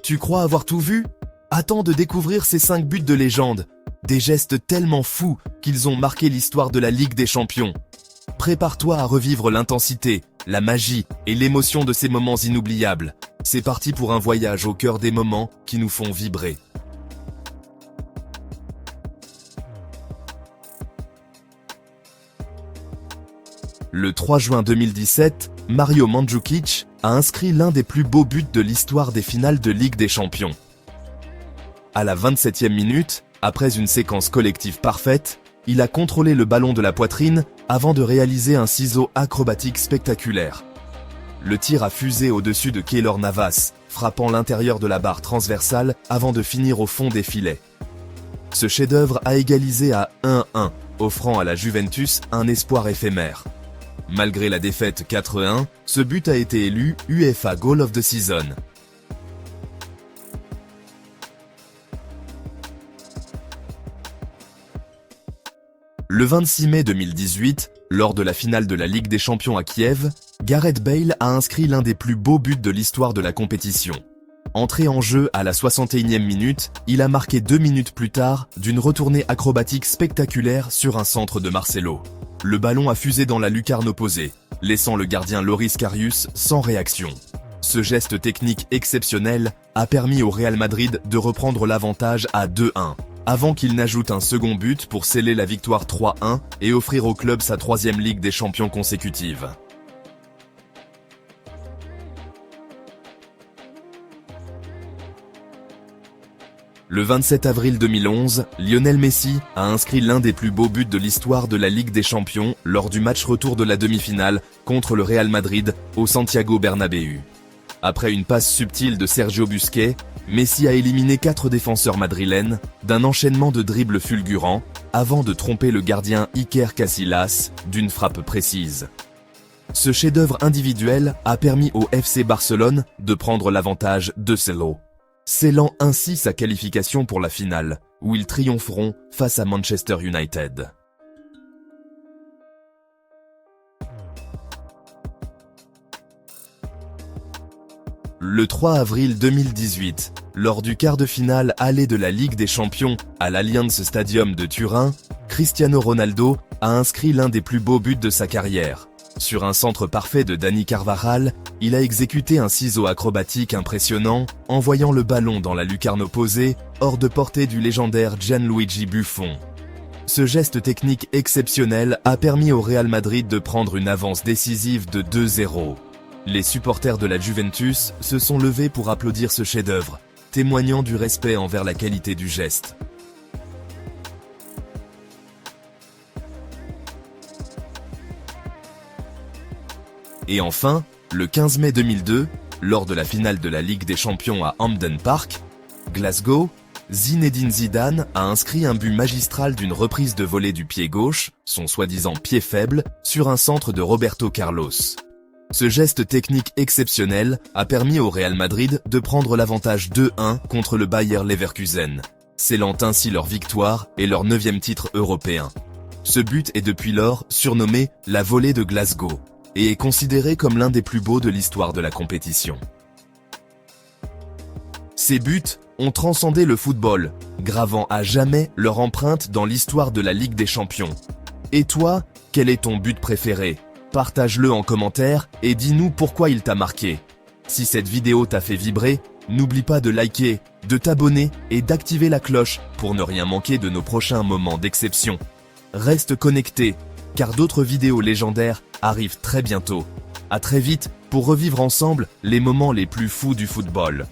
Tu crois avoir tout vu? Attends de découvrir ces 5 buts de légende. Des gestes tellement fous qu'ils ont marqué l'histoire de la Ligue des Champions. Prépare-toi à revivre l'intensité, la magie et l'émotion de ces moments inoubliables. C'est parti pour un voyage au cœur des moments qui nous font vibrer. Le 3 juin 2017, Mario Mandžukić a inscrit l'un des plus beaux buts de l'histoire des finales de Ligue des Champions. À la 27e minute, après une séquence collective parfaite, il a contrôlé le ballon de la poitrine avant de réaliser un ciseau acrobatique spectaculaire. Le tir a fusé au-dessus de Keylor Navas, frappant l'intérieur de la barre transversale avant de finir au fond des filets. Ce chef-d'œuvre a égalisé à 1-1, offrant à la Juventus un espoir éphémère. Malgré la défaite 4-1, ce but a été élu UEFA Goal of the Season. Le 26 mai 2018, lors de la finale de la Ligue des Champions à Kiev, Gareth Bale a inscrit l'un des plus beaux buts de l'histoire de la compétition. Entré en jeu à la 61e minute, il a marqué 2 minutes plus tard d'une retournée acrobatique spectaculaire sur un centre de Marcelo. Le ballon a fusé dans la lucarne opposée, laissant le gardien Loris Karius sans réaction. Ce geste technique exceptionnel a permis au Real Madrid de reprendre l'avantage à 2-1, avant qu'il n'ajoute un second but pour sceller la victoire 3-1 et offrir au club sa 3e Ligue des Champions consécutive. Le 27 avril 2011, Lionel Messi a inscrit l'un des plus beaux buts de l'histoire de la Ligue des Champions lors du match retour de la demi-finale contre le Real Madrid au Santiago Bernabéu. Après une passe subtile de Sergio Busquets, Messi a éliminé 4 défenseurs madrilènes d'un enchaînement de dribbles fulgurants avant de tromper le gardien Iker Casillas d'une frappe précise. Ce chef-d'œuvre individuel a permis au FC Barcelone de prendre l'avantage 2-0. Scellant ainsi sa qualification pour la finale, où ils triompheront face à Manchester United. Le 3 avril 2018, lors du quart de finale aller de la Ligue des Champions à l'Allianz Stadium de Turin, Cristiano Ronaldo a inscrit l'un des plus beaux buts de sa carrière. Sur un centre parfait de Dani Carvajal, il a exécuté un ciseau acrobatique impressionnant, envoyant le ballon dans la lucarne opposée, hors de portée du légendaire Gianluigi Buffon. Ce geste technique exceptionnel a permis au Real Madrid de prendre une avance décisive de 2-0. Les supporters de la Juventus se sont levés pour applaudir ce chef-d'œuvre, témoignant du respect envers la qualité du geste. Et enfin, le 15 mai 2002, lors de la finale de la Ligue des Champions à Hampden Park, Glasgow, Zinedine Zidane a inscrit un but magistral d'une reprise de volée du pied gauche, son soi-disant pied faible, sur un centre de Roberto Carlos. Ce geste technique exceptionnel a permis au Real Madrid de prendre l'avantage 2-1 contre le Bayer Leverkusen, scellant ainsi leur victoire et leur 9e titre européen. Ce but est depuis lors surnommé la volée de Glasgow et est considéré comme l'un des plus beaux de l'histoire de la compétition. Ces buts ont transcendé le football, gravant à jamais leur empreinte dans l'histoire de la Ligue des Champions. Et toi, quel est ton but préféré? Partage-le en commentaire et dis-nous pourquoi il t'a marqué. Si cette vidéo t'a fait vibrer, n'oublie pas de liker, de t'abonner et d'activer la cloche pour ne rien manquer de nos prochains moments d'exception. Reste connecté, car d'autres vidéos légendaires arrivent très bientôt. À très vite pour revivre ensemble les moments les plus fous du football.